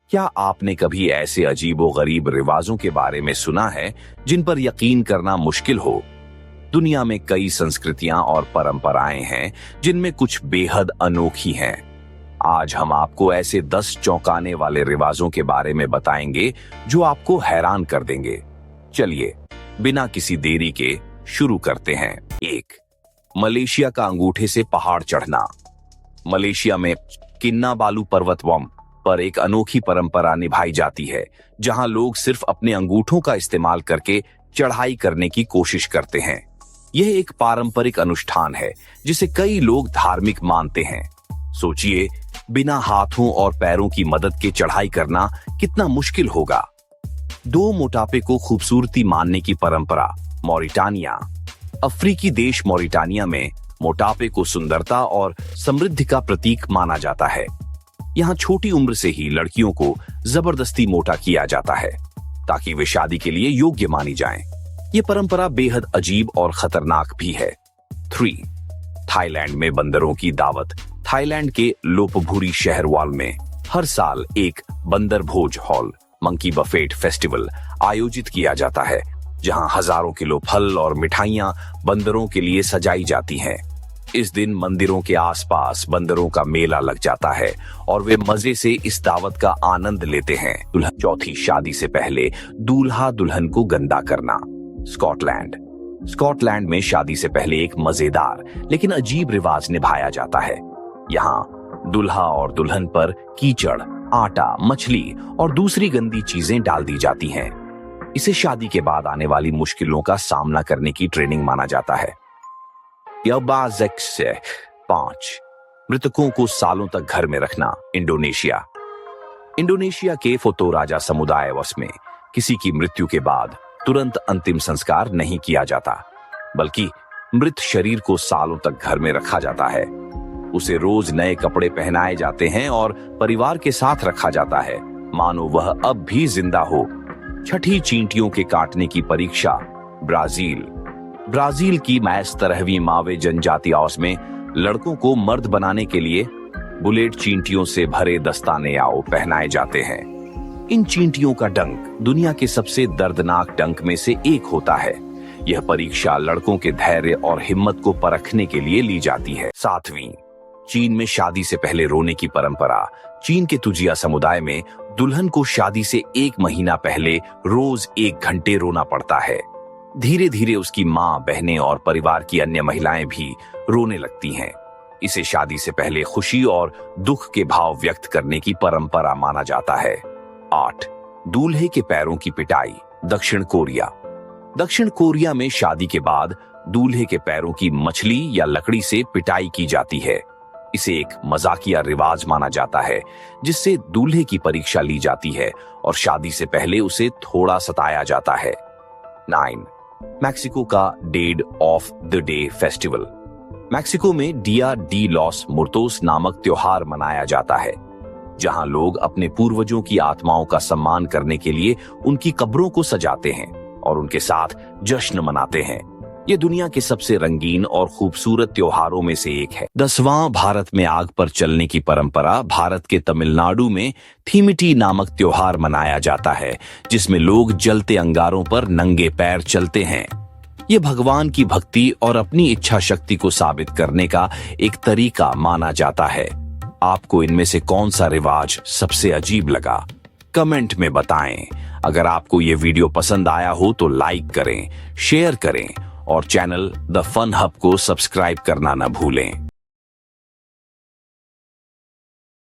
क्या आपने कभी ऐसे अजीबोगरीब रिवाजों के बारे में सुना है जिन पर यकीन करना मुश्किल हो? दुनिया में कई संस्कृतियां और परंपराएं हैं जिनमें कुछ बेहद अनोखी हैं। आज हम आपको ऐसे 10 चौंकाने वाले रिवाजों के बारे में बताएंगे जो आपको हैरान कर देंगे। चलिए बिना किसी देरी के शुरू करते हैं। 1. मलेशिया का अंगूठे से पहाड़ चढ़ना। मलेशिया में किन्नाबालू पर्वतवम पर एक अनोखी परंपरा निभाई जाती है जहां लोग सिर्फ अपने अंगूठों का इस्तेमाल करके चढ़ाई करने की कोशिश करते हैं। यह एक पारंपरिक अनुष्ठान है जिसे कई लोग धार्मिक मानते हैं। सोचिए, बिना हाथों और पैरों की मदद के चढ़ाई करना कितना मुश्किल होगा। 2. मोटापे को खूबसूरती मानने की परंपरा। मॉरिटानिया। अफ्रीकी देश मॉरिटानिया में मोटापे को सुंदरता और समृद्धि का प्रतीक माना जाता है। यहाँ छोटी उम्र से ही लड़कियों को जबरदस्ती मोटा किया जाता है ताकि वे शादी के लिए योग्य मानी जाएं। ये परंपरा बेहद अजीब और खतरनाक भी है। 3. थाईलैंड में बंदरों की दावत। थाईलैंड के लोपभूरी शहर वाल में हर साल एक बंदर भोज हॉल मंकी बफेट फेस्टिवल आयोजित किया जाता है जहां हजारों किलो फल और मिठाइयां बंदरों के लिए सजाई जाती हैं। इस दिन मंदिरों के आसपास बंदरों का मेला लग जाता है और वे मजे से इस दावत का आनंद लेते हैं। 4. शादी से पहले दूल्हा दुल्हन को गंदा करना। स्कॉटलैंड। स्कॉटलैंड में शादी से पहले एक मजेदार लेकिन अजीब रिवाज निभाया जाता है। यहाँ दुल्हा और दुल्हन पर कीचड़, आटा, मछली और दूसरी गंदी चीजें डाल दी जाती हैं। इसे शादी के बाद आने वाली मुश्किलों का सामना करने की ट्रेनिंग माना जाता है। 5. मृतकों को सालों तक घर में रखना। इंडोनेशिया। इंडोनेशिया के फोतोराजा समुदाय में किसी की मृत्यु के बाद तुरंत अंतिम संस्कार नहीं किया जाता, बल्कि मृत शरीर को सालों तक घर में रखा जाता है। उसे रोज नए कपड़े पहनाए जाते हैं और परिवार के साथ रखा जाता है मानो वह अब भी जिंदा हो। 6. चींटियों के काटने की परीक्षा। ब्राजील। ब्राजील की मैस तरहवीं मावे जनजाति में लड़कों को मर्द बनाने के लिए बुलेट चींटियों से भरे दस्ताने पहनाए जाते हैं। इन चींटियों का डंक दुनिया के सबसे दर्दनाक डंक में से एक होता है। यह परीक्षा लड़कों के धैर्य और हिम्मत को परखने के लिए ली जाती है। 7. चीन में शादी से पहले रोने की परंपरा। चीन के तुजिया समुदाय में दुल्हन को शादी से 1 महीना पहले रोज 1 घंटे रोना पड़ता है। धीरे धीरे उसकी माँ, बहनें और परिवार की अन्य महिलाएं भी रोने लगती हैं। इसे शादी से पहले खुशी और दुख के भाव व्यक्त करने की परंपरा माना जाता है। 8. दूल्हे के पैरों की पिटाई। दक्षिण कोरिया। दक्षिण कोरिया में शादी के बाद दूल्हे के पैरों की मछली या लकड़ी से पिटाई की जाती है। इसे एक मजाकिया रिवाज माना जाता है जिससे दूल्हे की परीक्षा ली जाती है और शादी से पहले उसे थोड़ा सताया जाता है। 9. मैक्सिको का dead of the day festival. Mexico में डिया डी लॉस मुर्तोस नामक त्योहार मनाया जाता है जहां लोग अपने पूर्वजों की आत्माओं का सम्मान करने के लिए उनकी कब्रों को सजाते हैं और उनके साथ जश्न मनाते हैं। ये दुनिया के सबसे रंगीन और खूबसूरत त्योहारों में से एक है। 10वां भारत में आग पर चलने की परंपरा। भारत के तमिलनाडु में थीमिटी नामक त्योहार मनाया जाता है जिसमें लोग जलते अंगारों पर नंगे पैर चलते हैं। ये भगवान की भक्ति और अपनी इच्छा शक्ति को साबित करने का एक तरीका माना जाता है। आपको इनमें से कौन सा रिवाज सबसे अजीब लगा? कमेंट में बताएं। अगर आपको ये वीडियो पसंद आया हो तो लाइक करें, शेयर करें और चैनल द फन हब को सब्सक्राइब करना न भूलें।